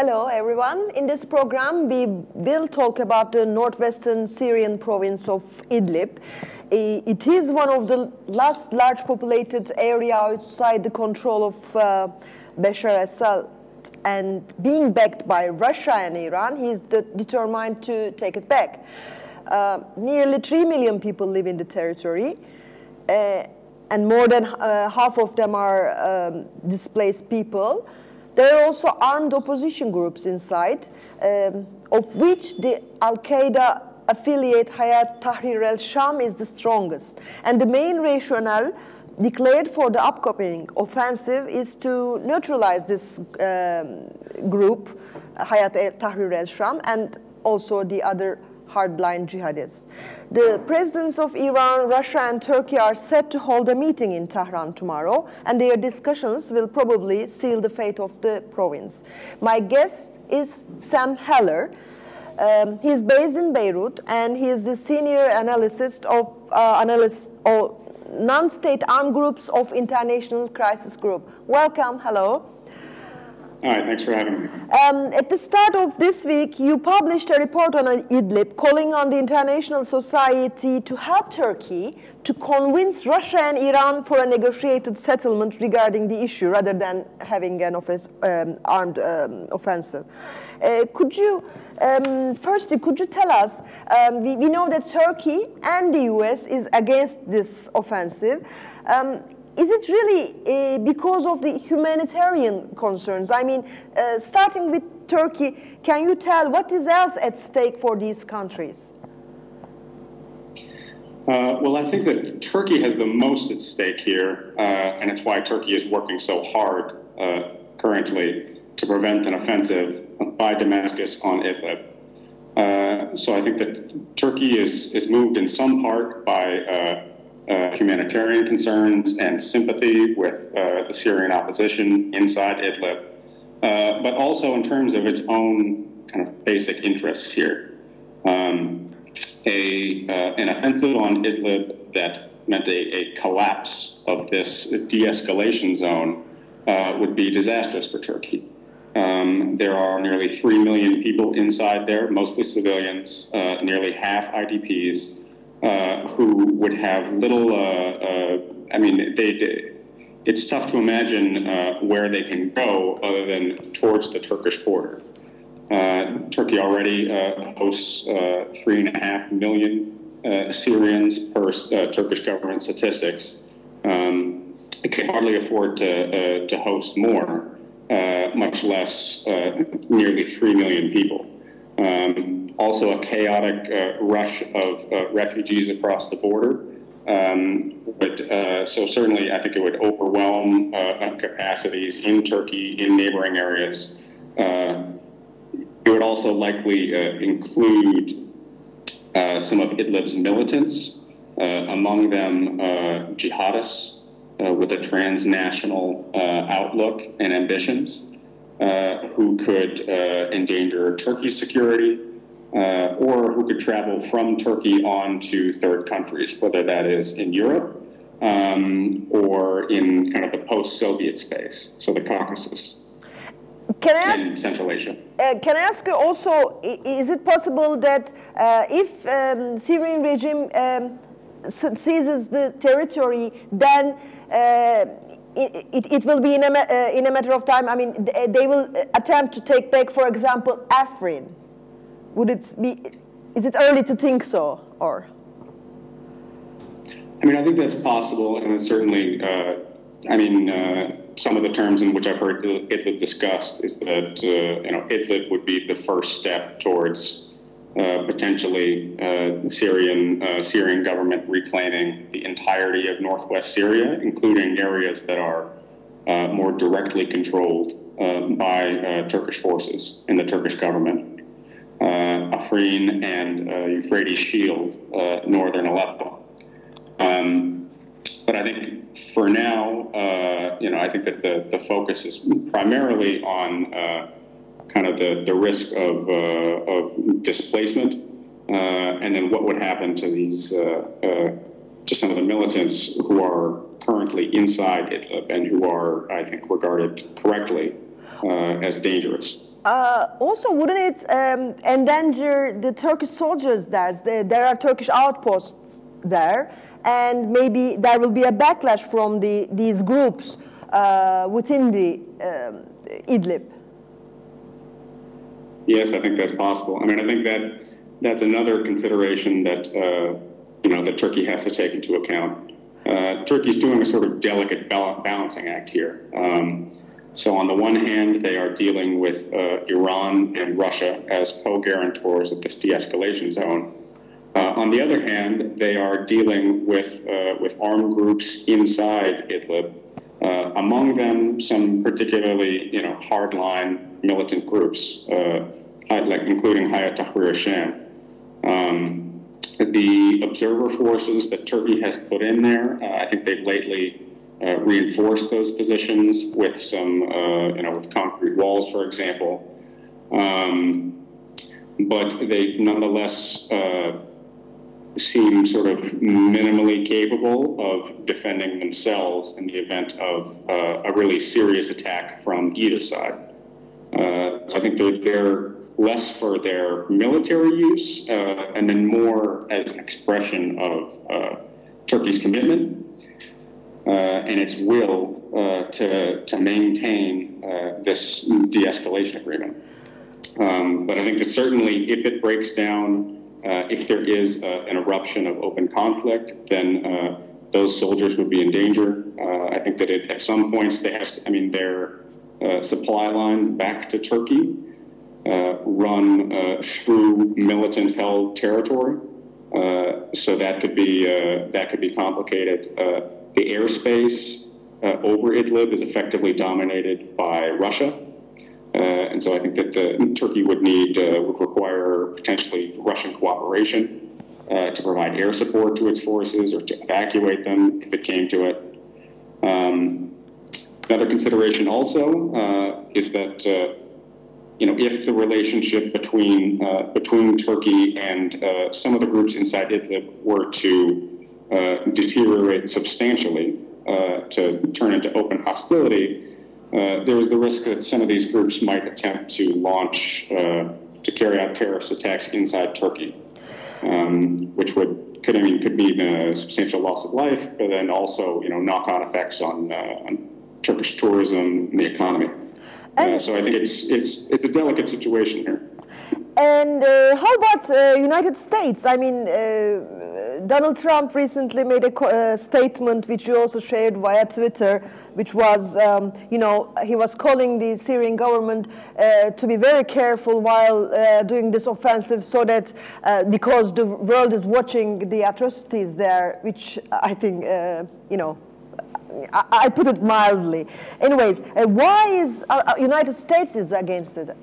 Hello, everyone. In this program, we will talk about the northwestern Syrian province of Idlib. It is one of the last large populated area outside the control of Bashar al-Assad, and being backed by Russia and Iran, he is determined to take it back. Nearly 3 million people live in the territory, and more than half of them are displaced people. There are also armed opposition groups inside, of which the Al-Qaeda affiliate Hayat Tahrir al-Sham is the strongest. And the main rationale declared for the upcoming offensive is to neutralize this group, Hayat Tahrir al-Sham, and also the other hardline jihadists. The presidents of Iran, Russia, and Turkey are set to hold a meeting in Tehran tomorrow, and their discussions will probably seal the fate of the province. My guest is Sam Heller. He's based in Beirut, and he is the senior analyst of non-state armed groups of International Crisis Group. Welcome. Hello. All right, thanks for having me. At the start of this week, you published a report on Idlib calling on the international society to help Turkey to convince Russia and Iran for a negotiated settlement regarding the issue rather than having an armed offensive. Firstly, could you tell us, we know that Turkey and the US is against this offensive. Is it really because of the humanitarian concerns? I mean, starting with Turkey, can you tell what is else at stake for these countries? Well, I think that Turkey has the most at stake here, and it's why Turkey is working so hard currently to prevent an offensive by Damascus on Idlib. So I think that Turkey is moved in some part by humanitarian concerns and sympathy with the Syrian opposition inside Idlib, but also in terms of its own kind of basic interests here. An offensive on Idlib that meant a collapse of this de-escalation zone would be disastrous for Turkey. There are nearly 3 million people inside there, mostly civilians, nearly half IDPs, who would have little, it's tough to imagine where they can go other than towards the Turkish border. Turkey already hosts 3.5 million Syrians per Turkish government statistics. It can hardly afford to host more, much less nearly 3 million people. Also a chaotic rush of refugees across the border. So certainly I think it would overwhelm capacities in Turkey, in neighboring areas. It would also likely include some of Idlib's militants, among them jihadists with a transnational outlook and ambitions, who could endanger Turkey's security, or who could travel from Turkey on to third countries, whether that is in Europe or in kind of the post-Soviet space, so the Caucasus and Central Asia. Can I ask you also, is it possible that if Syrian regime seizes the territory, then it will be in a matter of time? I mean, they will attempt to take back, for example, Afrin. Would it be? Is it early to think so, or? I mean, I think that's possible, and certainly, some of the terms in which I've heard Idlib discussed is that Idlib would be the first step towards potentially the Syrian government reclaiming the entirety of northwest Syria, including areas that are more directly controlled by Turkish forces and the Turkish government. Afrin and Euphrates Shield, northern Aleppo. But I think for now, I think that the focus is primarily on kind of the risk of displacement, and then what would happen to these to some of the militants who are currently inside Idlib and who are, I think, regarded correctly as dangerous. Also, wouldn't it endanger the Turkish soldiers there? There are Turkish outposts there, and maybe there will be a backlash from these groups within the Idlib. Yes, I think that's possible. I mean, I think that's another consideration that that Turkey has to take into account. Turkey's doing a sort of delicate balancing act here. So on the one hand, they are dealing with Iran and Russia as co-guarantors of this de-escalation zone. On the other hand, they are dealing with armed groups inside Idlib. Among them, some particularly hardline militant groups, including Hayat Tahrir al-Sham. The observer forces that Turkey has put in there, I think they've lately reinforced those positions with some, with concrete walls, for example. But they nonetheless seem sort of minimally capable of defending themselves in the event of a really serious attack from either side. So I think they're less for their military use and then more as an expression of Turkey's commitment and its will to maintain this de-escalation agreement. But I think that certainly if it breaks down, if there is an eruption of open conflict, then those soldiers would be in danger. I think that at some points their supply lines back to Turkey run through militant-held territory, so that could be complicated. The airspace over Idlib is effectively dominated by Russia. And so I think that Turkey would require potentially Russian cooperation to provide air support to its forces or to evacuate them if it came to it. Another consideration also is that if the relationship between Turkey and some of the groups inside Idlib were to deteriorate substantially to turn into open hostility, there is the risk that some of these groups might attempt to launch, to carry out terrorist attacks inside Turkey, which could mean a substantial loss of life, but then also, knock-on effects on Turkish tourism and the economy. So I think it's a delicate situation here. And how about United States? I mean, Donald Trump recently made a statement, which you also shared via Twitter, which was, he was calling the Syrian government to be very careful while doing this offensive, so that because the world is watching the atrocities there, which I think, I put it mildly. Anyways, why is United States is against it?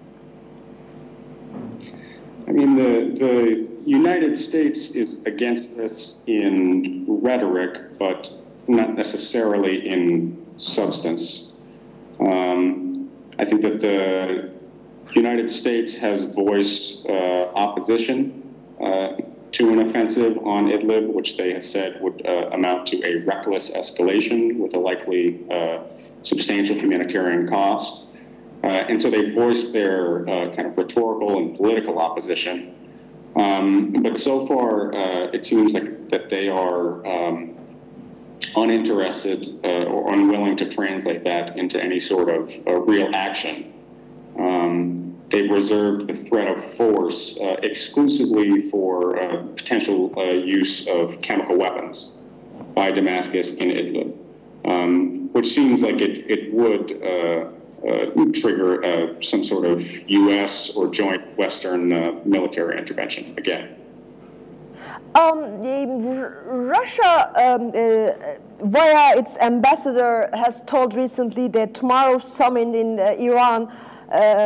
I mean, the United States is against this in rhetoric, but not necessarily in substance. I think that the United States has voiced opposition to an offensive on Idlib, which they have said would amount to a reckless escalation with a likely substantial humanitarian cost. And so they voiced their kind of rhetorical and political opposition. But so far, it seems like that they are uninterested or unwilling to translate that into any sort of real action. They've reserved the threat of force exclusively for potential use of chemical weapons by Damascus in Idlib, which seems like it would trigger some sort of U.S. or joint Western military intervention again. Russia, via its ambassador, has told recently that tomorrow's summit in Iran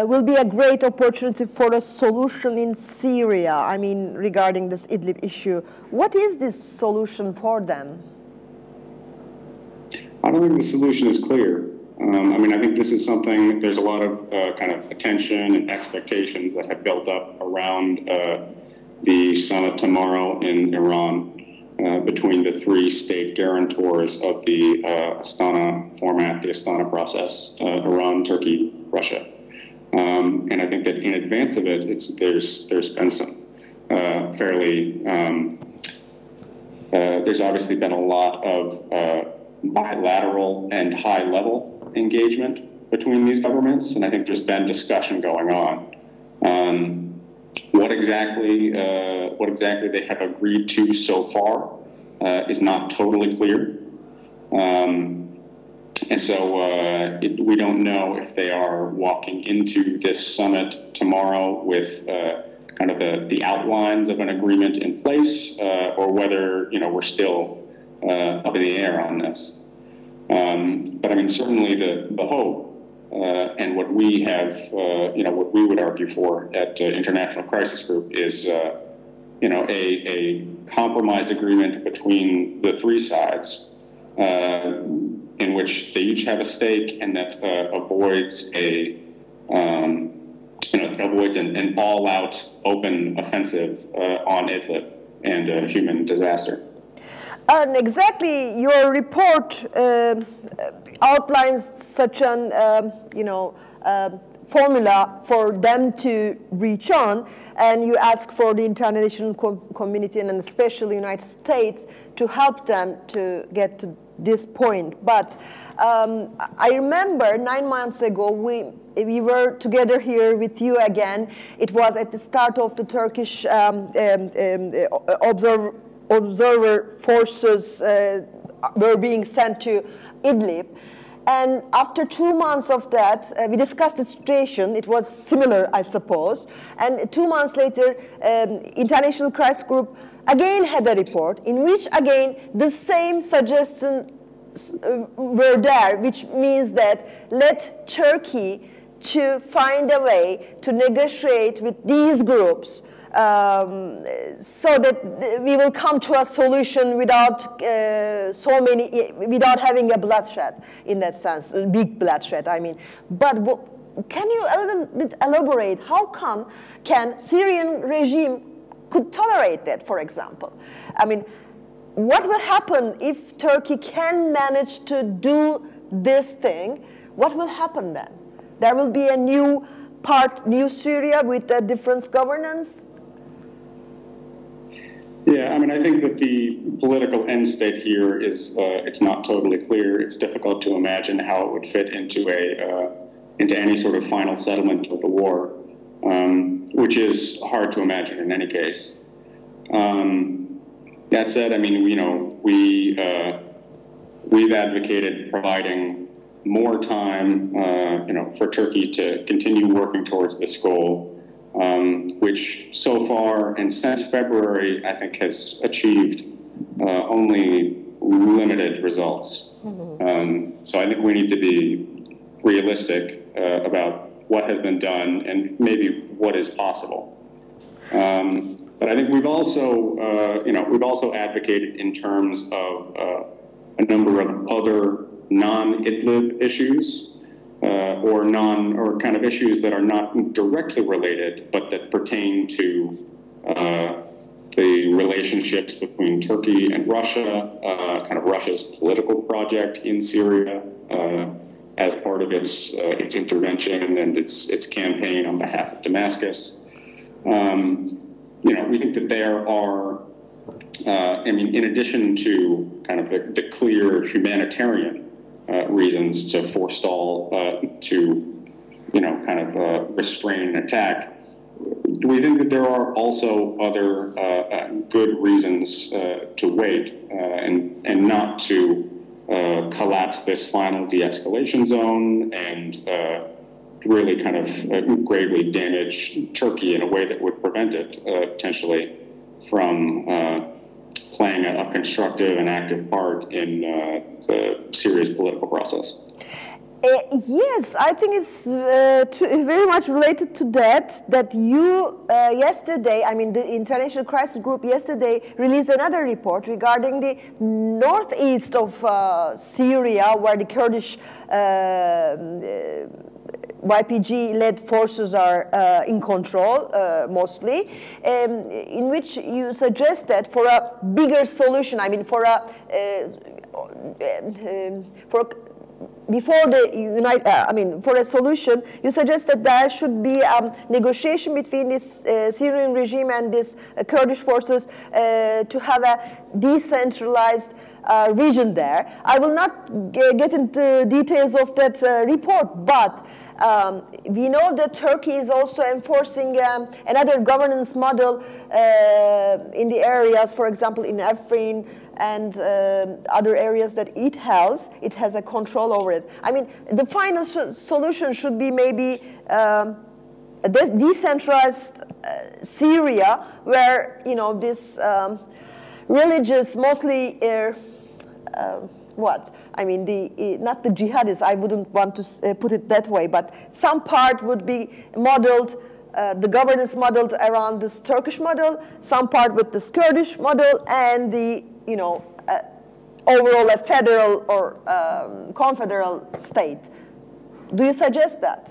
will be a great opportunity for a solution in Syria, I mean, regarding this Idlib issue. What is this solution for them? I don't think the solution is clear. I mean, I think this is something, there's a lot of kind of attention and expectations that have built up around the summit tomorrow in Iran between the three state guarantors of the Astana format, the Astana process, Iran, Turkey, Russia. And I think that in advance of it, there's been some fairly, there's obviously been a lot of bilateral and high-level engagement between these governments, and I think there's been discussion going on. What exactly they have agreed to so far is not totally clear. And so we don't know if they are walking into this summit tomorrow with kind of the outlines of an agreement in place, or whether we're still up in the air on this. But I mean, certainly the hope and what we have, what we would argue for at International Crisis Group is, a compromise agreement between the three sides. In which they each have a stake, and that avoids an all-out open offensive on Idlib and a human disaster. And exactly, your report outlines such an formula for them to reach on, and you ask for the international community and especially the United States to help them to get to this point. But I remember 9 months ago we were together here with you again. It was at the start of the Turkish observer forces were being sent to Idlib. And after 2 months of that, we discussed the situation. It was similar, I suppose. And 2 months later, International Crisis Group again had a report in which again the same suggestions were there, which means that let Turkey to find a way to negotiate with these groups so that we will come to a solution without without having a bloodshed in that sense, a big bloodshed, I mean. But can you a little bit elaborate how come can Syrian regime could tolerate that, for example? I mean, what will happen if Turkey can manage to do this thing? What will happen then? There will be a new Syria with a different governance? Yeah, I mean, I think that the political end state here is, it's not totally clear. It's difficult to imagine how it would fit into any sort of final settlement of the war, which is hard to imagine in any case. That said, I mean, we've advocated providing more time, for Turkey to continue working towards this goal, which so far and since February, I think, has achieved only limited results. Mm-hmm. So I think we need to be realistic about what has been done and maybe what is possible. But I think we've also advocated in terms of a number of other non-Idlib issues, or kind of issues that are not directly related, but that pertain to the relationships between Turkey and Russia, kind of Russia's political project in Syria, as part of its intervention and its campaign on behalf of Damascus. We think that there are, in addition to kind of the clear humanitarian reasons to forestall, restrain an attack, we think that there are also other good reasons to wait and not to collapse this final de-escalation zone and really kind of gravely damage Turkey in a way that would prevent it potentially from playing a constructive and active part in the Syria's political process. Yes, I think it's very much related to that you yesterday, the International Crisis Group yesterday released another report regarding the northeast of Syria, where the Kurdish YPG-led forces are in control, mostly, in which you suggest that for a before the for a solution, you suggest that there should be negotiation between this Syrian regime and this Kurdish forces to have a decentralized region there. I will not get into details of that report, but we know that Turkey is also enforcing another governance model in the areas, for example, in Afrin and other areas that it has a control over it. I mean, the final solution should be maybe a decentralized Syria, where this religious, mostly not the jihadists, I wouldn't want to put it that way, but some part would be modeled, the governance modeled around this Turkish model, some part with this Kurdish model, and the, overall a federal or confederal state. Do you suggest that?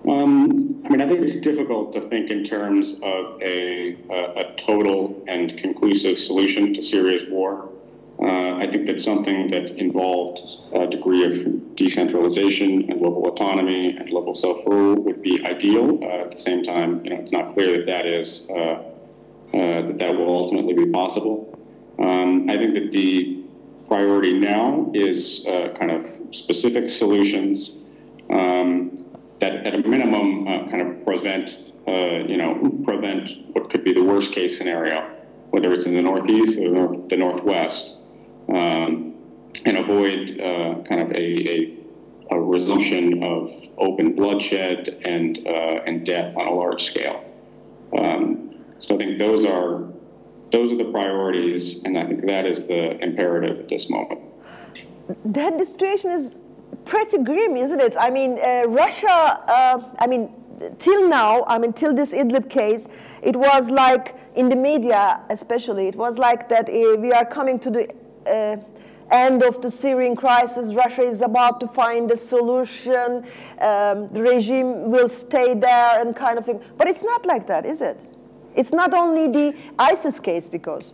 I think it's difficult to think in terms of a total and conclusive solution to Syria's war. I think that something that involved a degree of decentralization and local autonomy and local self-rule would be ideal. At the same time, it's not clear that that will ultimately be possible. I think that the priority now is kind of specific solutions that, at a minimum, kind of prevent what could be the worst case scenario, whether it's in the northeast or the northwest. And avoid kind of a resumption of open bloodshed and death on a large scale. So I think those are the priorities, and I think that is the imperative at this moment. That the situation is pretty grim, isn't it? I mean, Russia. Till now, till this Idlib case, it was like in the media, especially, it was like that we are coming to the end of the Syrian crisis. Russia is about to find a solution. The regime will stay there and kind of thing. But it's not like that, is it? It's not only the ISIS case, because.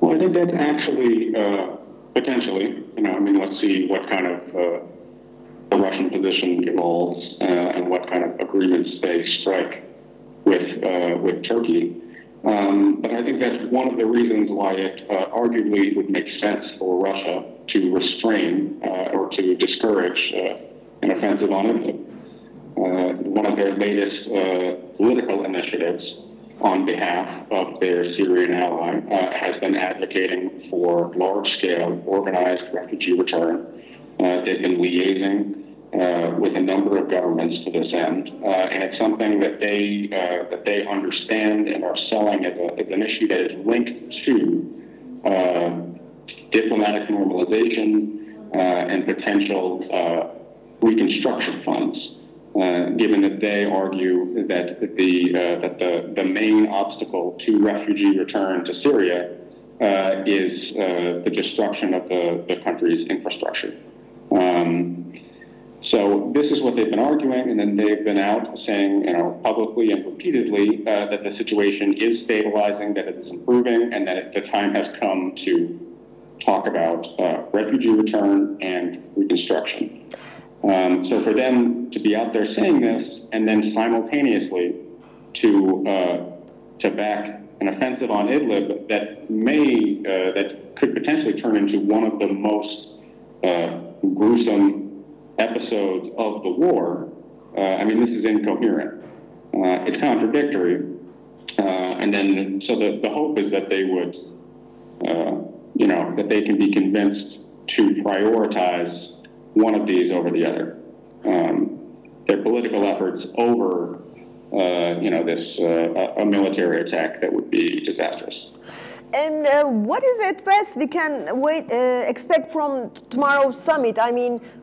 Well, I think that's actually potentially. Let's see what kind of the Russian position evolves and what kind of agreements they strike with Turkey. But I think that's one of the reasons why it arguably would make sense for Russia to restrain or to discourage an offensive on Idlib. One of their latest political initiatives on behalf of their Syrian ally has been advocating for large-scale organized refugee return. They've been liaising with a number of governments to this end, and it's something that they understand and are selling as an issue that is linked to diplomatic normalization and potential reconstruction funds. Given that they argue that the main obstacle to refugee return to Syria is the destruction of the country's infrastructure. So this is what they've been arguing, and then they've been out saying, publicly and repeatedly that the situation is stabilizing, that it is improving, and that the time has come to talk about refugee return and reconstruction. So for them to be out there saying this, and then simultaneously to back an offensive on Idlib that could potentially turn into one of the most gruesome episodes of the war, this is incoherent. It's contradictory. And then, so the hope is that they would, that they can be convinced to prioritize one of these over the other. Their political efforts over, a military attack that would be disastrous. And what is at best we can expect from tomorrow's summit?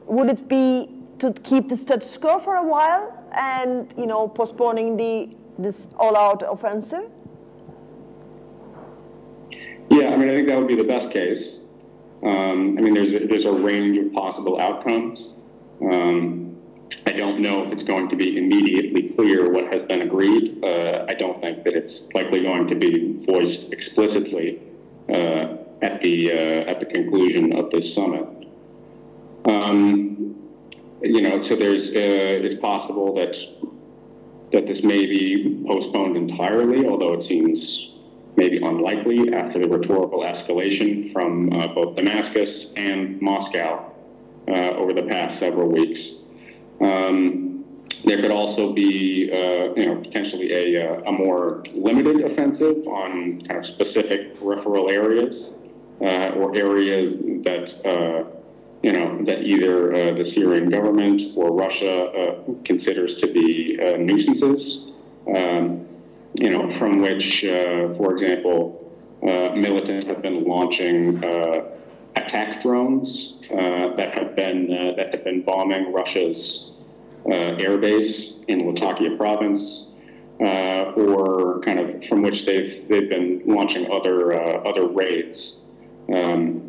Would it be to keep the status quo for a while and, postponing this all-out offensive? Yeah, I think that would be the best case. There's a range of possible outcomes. I don't know if it's going to be immediately clear what has been agreed. I don't think that it's likely going to be voiced explicitly at the conclusion of this summit. You know, so it's possible that this may be postponed entirely, although it seems maybe unlikely after the rhetorical escalation from both Damascus and Moscow over the past several weeks. There could also be, you know, potentially a more limited offensive on kind of specific peripheral areas or areas that, you know, that either the Syrian government or Russia considers to be nuisances, you know, from which, for example, militants have been launching attack drones that have been bombing Russia's airbase in Latakia province, or kind of from which they've been launching other raids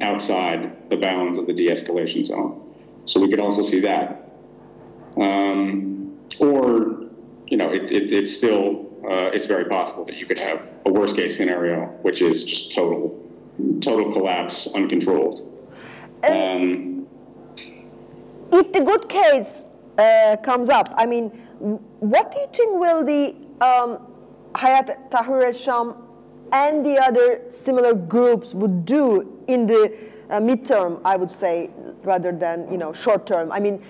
outside the bounds of the de-escalation zone. So we could also see that. Or, you know, it's still, it's very possible that you could have a worst case scenario, which is just total collapse, uncontrolled. If the good case comes up, I mean, what do you think will the Hayat Tahrir al-Sham and the other similar groups would do in the midterm, I would say, rather than, you know, short term? I mean,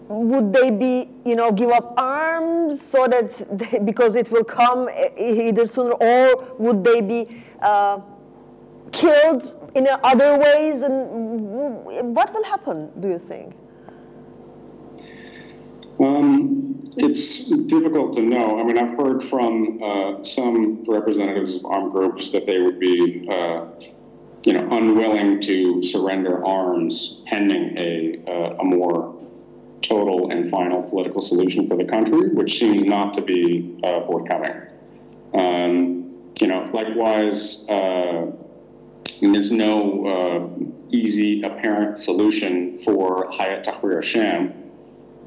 would they be, you know, give up arms so that because it will come either sooner, or would they be killed in other ways? And what will happen, do you think? It's difficult to know. I mean, I've heard from some representatives of armed groups that they would be, you know, unwilling to surrender arms pending a more total and final political solution for the country, which seems not to be forthcoming. You know, likewise, there's no easy apparent solution for Hayat Tahrir al-Sham.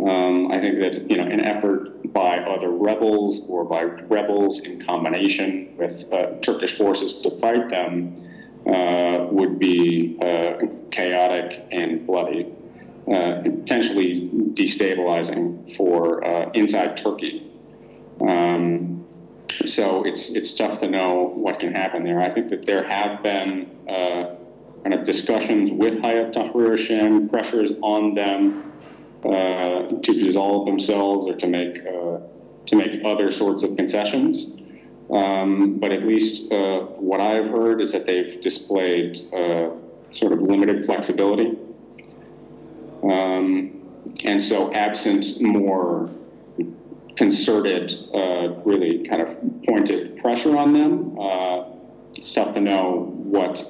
I think that, you know, an effort by other rebels or by rebels in combination with Turkish forces to fight them would be chaotic and bloody, potentially destabilizing for inside Turkey. So it's tough to know what can happen there. I think that there have been kind of discussions with Hayat Tahrir al-Sham, pressures on them to dissolve themselves or to make other sorts of concessions. But at least what I've heard is that they've displayed sort of limited flexibility. And so absent more concerted, really kind of pointed pressure on them, it's tough to know what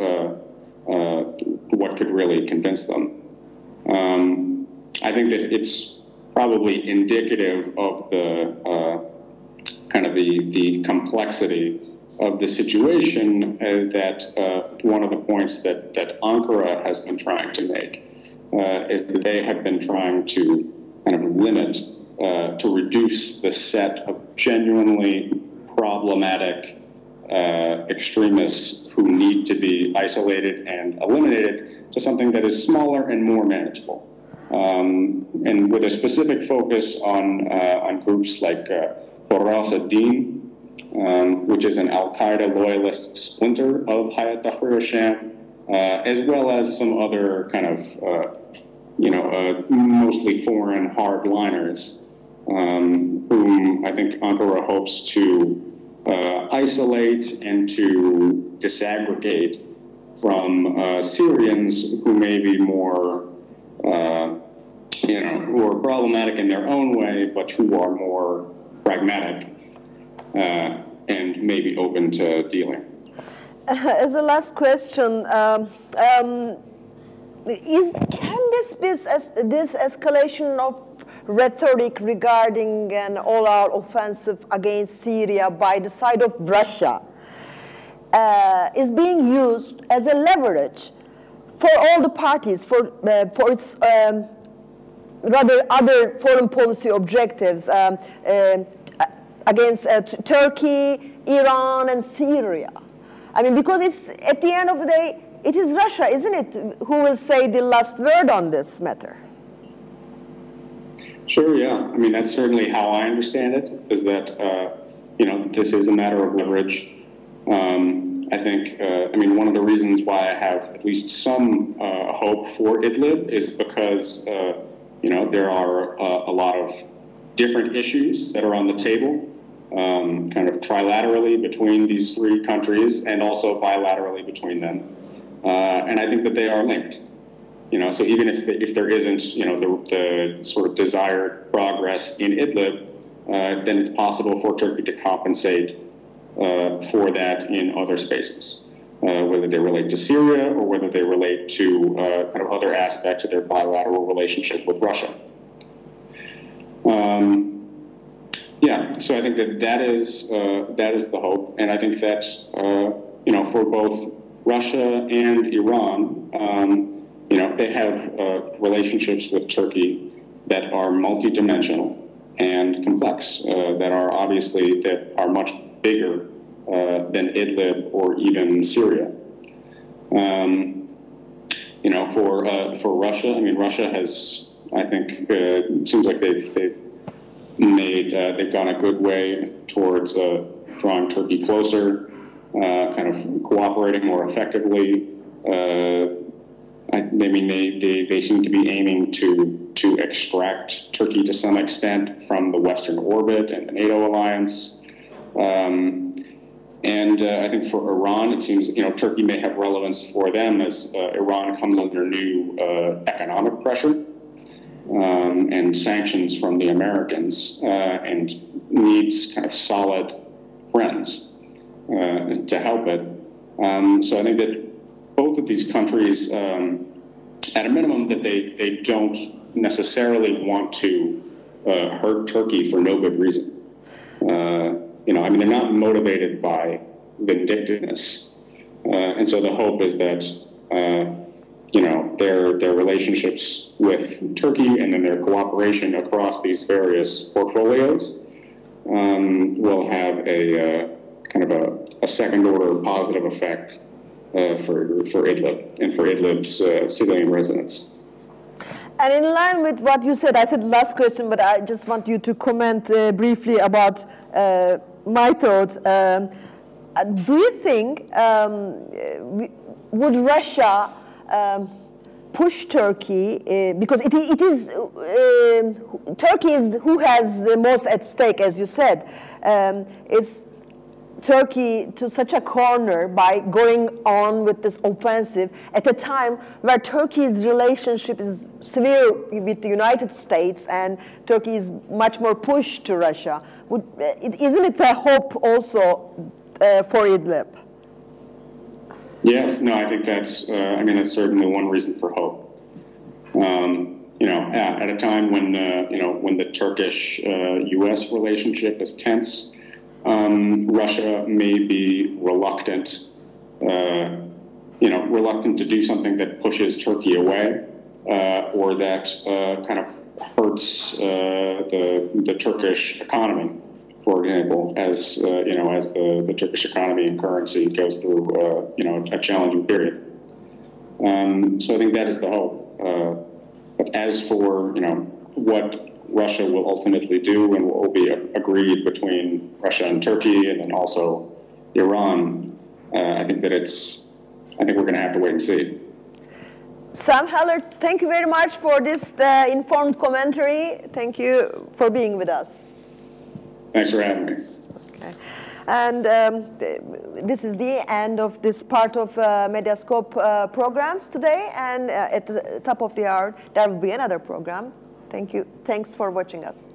could really convince them. I think that it's probably indicative of the kind of the complexity of the situation that one of the points that Ankara has been trying to make is that they have been trying to kind of limit, to reduce the set of genuinely problematic extremists who need to be isolated and eliminated to something that is smaller and more manageable. And with a specific focus on groups like Horas ad-Din, which is an al-Qaeda loyalist splinter of Hayat Tahrir al-Sham, as well as some other kind of, you know, mostly foreign hardliners, whom I think Ankara hopes to isolate and to disaggregate from Syrians who may be more, you know, who are problematic in their own way, but who are more pragmatic and maybe open to dealing. As a last question, can this escalation of rhetoric regarding an all-out offensive against Syria by the side of Russia is being used as a leverage for all the parties, for its rather other foreign policy objectives against Turkey, Iran, and Syria? I mean, because it's, at the end of the day, it is Russia, isn't it, who will say the last word on this matter? Sure, yeah. I mean, that's certainly how I understand it, is that, you know, this is a matter of leverage. I think, I mean, one of the reasons why I have at least some hope for Idlib is because, you know, there are a lot of different issues that are on the table, kind of trilaterally between these three countries and also bilaterally between them. And I think that they are linked. You know, so even if there isn't, you know, the sort of desired progress in Idlib, then it's possible for Turkey to compensate for that in other spaces, whether they relate to Syria or whether they relate to kind of other aspects of their bilateral relationship with Russia. Yeah, so I think that is the hope, and I think that you know, for both Russia and Iran, you know, they have relationships with Turkey that are multidimensional and complex, that are much bigger than Idlib or even Syria. You know, for Russia, I mean, Russia has, I think, it seems like they've gone a good way towards drawing Turkey closer, kind of cooperating more effectively. I mean, they seem to be aiming to extract Turkey to some extent from the Western orbit and the NATO alliance. And I think for Iran, it seems, you know, Turkey may have relevance for them as Iran comes under new economic pressure and sanctions from the Americans and needs kind of solid friends to help it. So I think that both of these countries, at a minimum, that they don't necessarily want to hurt Turkey for no good reason. You know, I mean, they're not motivated by vindictiveness. And so the hope is that, you know, their relationships with Turkey and then their cooperation across these various portfolios will have a kind of a second-order positive effect for Idlib and for Idlib's civilian residents. And in line with what you said, I said last question, but I just want you to comment briefly about my thoughts. Do you think, would Russia push Turkey, because it is, Turkey is who has the most at stake, as you said, is Turkey to such a corner by going on with this offensive at a time where Turkey's relationship is severe with the United States and Turkey is much more pushed to Russia? Isn't it a hope also for Idlib? Yes, no, I think that's, I mean, that's certainly one reason for hope. You know, at a time when, you know, when the Turkish-U.S. relationship is tense, Russia may be reluctant, you know, reluctant to do something that pushes Turkey away, or that kind of hurts the Turkish economy, for example, as you know, as the Turkish economy and currency goes through you know, a challenging period. So I think that is the hope. But as for, you know, what Russia will ultimately do and what will be agreed between Russia and Turkey and then also Iran, I think that I think we're going to have to wait and see. Sam Heller, thank you very much for this informed commentary. Thank you for being with us. Thanks for having me. Okay. And this is the end of this part of Medyascope programs today. And at the top of the hour, there will be another program. Thank you. Thanks for watching us.